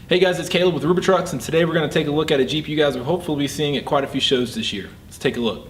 Hey guys, it's Caleb with Rubitrux, and today we're going to take a look at a Jeep you guys will hopefully be seeing at quite a few shows this year. Let's take a look.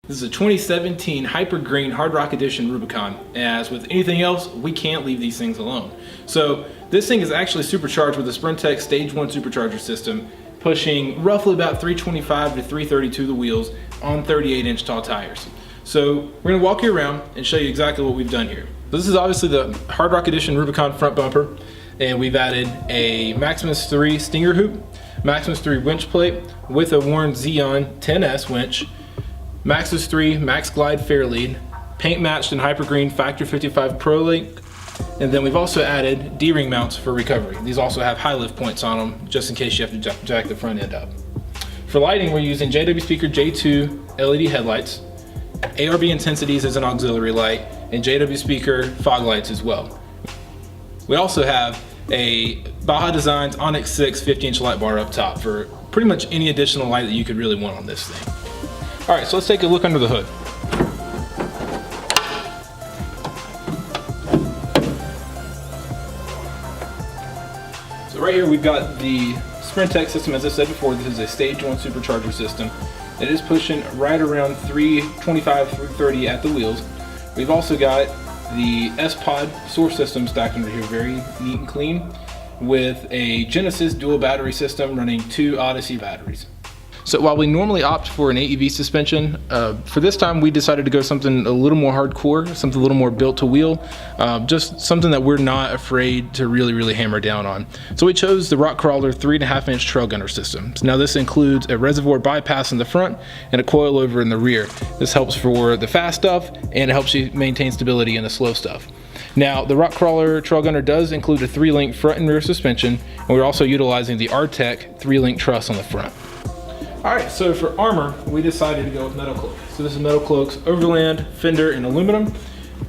This is a 2017 Hypergreen Hard Rock Edition Rubicon. As with anything else, we can't leave these things alone. So this thing is actually supercharged with a Sprintech Stage 1 supercharger system, pushing roughly about 325 to 332 the wheels on 38-inch tall tires. So we're going to walk you around and show you exactly what we've done here. So this is obviously the Hard Rock Edition Rubicon front bumper, and we've added a Maximus 3 Stinger hoop, Maximus 3 winch plate with a Warren Xeon 10S winch, Maxxis 3 Max Glide Fairlead, paint matched in Hypergreen Factory 55 Pro Link, and then we've also added D-ring mounts for recovery. These also have high lift points on them, just in case you have to jack the front end up. For lighting, we're using JW Speaker J2 LED headlights, ARB intensities as an auxiliary light, and JW Speaker fog lights as well. We also have a Baja Designs Onyx 6 50-inch light bar up top for pretty much any additional light that you could really want on this thing. All right, so let's take a look under the hood. So right here we've got the Sprintech system. As I said before, this is a Stage 1 supercharger system. It is pushing right around 325, 330 at the wheels. We've also got the S-Pod source system stacked under here, very neat and clean, with a Genesis dual battery system running 2 Odyssey batteries. So while we normally opt for an AEV suspension, for this time we decided to go something a little more hardcore, something a little more built to wheel, just something that we're not afraid to really hammer down on. So we chose the Rock Crawler 3.5-inch trail gunner system. Now this includes a reservoir bypass in the front and a coilover in the rear. This helps for the fast stuff and it helps you maintain stability in the slow stuff. Now, the Rock Crawler Trail Gunner does include a 3-link front and rear suspension, and we're also utilizing the Artec 3-link truss on the front. Alright, so for armor, we decided to go with Metal Cloak. So this is Metal Cloak's Overland, Fender in aluminum,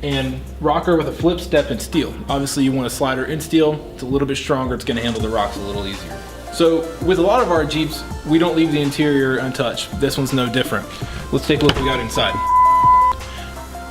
and rocker with a flip step in steel. Obviously you want a slider in steel, it's a little bit stronger, it's going to handle the rocks a little easier. So with a lot of our Jeeps, we don't leave the interior untouched. This one's no different. Let's take a look what we got inside.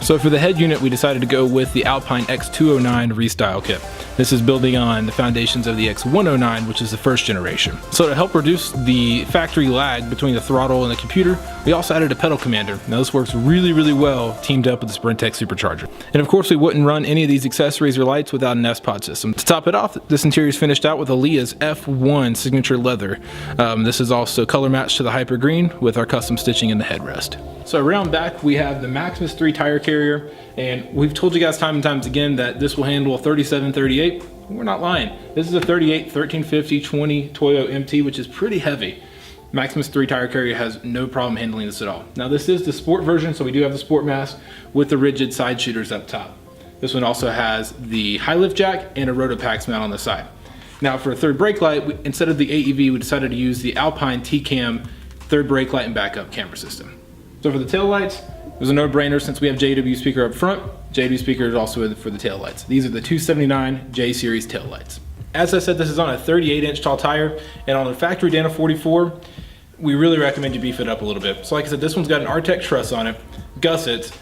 So for the head unit, we decided to go with the Alpine X209 Restyle kit. This is building on the foundations of the X109, which is the first generation. So to help reduce the factory lag between the throttle and the computer, we also added a pedal commander. Now this works really well teamed up with the Sprintech supercharger. And of course we wouldn't run any of these accessories or lights without an S-Pod system. To top it off, this interior is finished out with Alea's F1 signature leather. This is also color matched to the Hypergreen with our custom stitching in the headrest. So around back we have the Maximus 3 tire carrier, and we've told you guys time and times again that this will handle a 37-38. We're not lying. This is a 38 1350 20 Toyo MT, which is pretty heavy. Maximus 3 tire carrier has no problem handling this at all. Now this is the sport version, so we do have the sport mass with the rigid side shooters up top. This one also has the high lift jack and a Rotopax mount on the side. Now for a third brake light, instead of the AEV, we decided to use the Alpine T-Cam third brake light and backup camera system. So for the tail lights, it was a no-brainer since we have JW speaker up front. JW speaker is also for the tail lights. These are the 279 J series tail lights. As I said, this is on a 38-inch tall tire, and on the factory Dana 44, we really recommend you beef it up a little bit. So like I said, this one's got an Artec truss on it, gussets,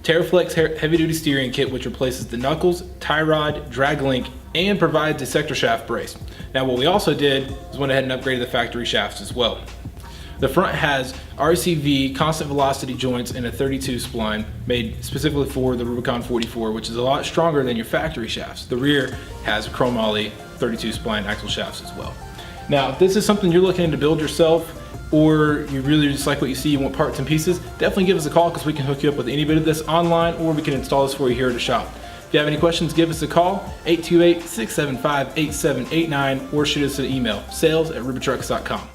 Terraflex heavy-duty steering kit, which replaces the knuckles, tie rod, drag link, and provides a sector shaft brace. Now what we also did is went ahead and upgraded the factory shafts as well. The front has RCV constant velocity joints and a 32 spline made specifically for the Rubicon 44, which is a lot stronger than your factory shafts. The rear has chromoly 32 spline axle shafts as well. Now, if this is something you're looking to build yourself, or you really just like what you see, you want parts and pieces, definitely give us a call because we can hook you up with any bit of this online, or we can install this for you here at the shop. If you have any questions, give us a call, 828-675-8789, or shoot us an email, sales@rubitrux.com.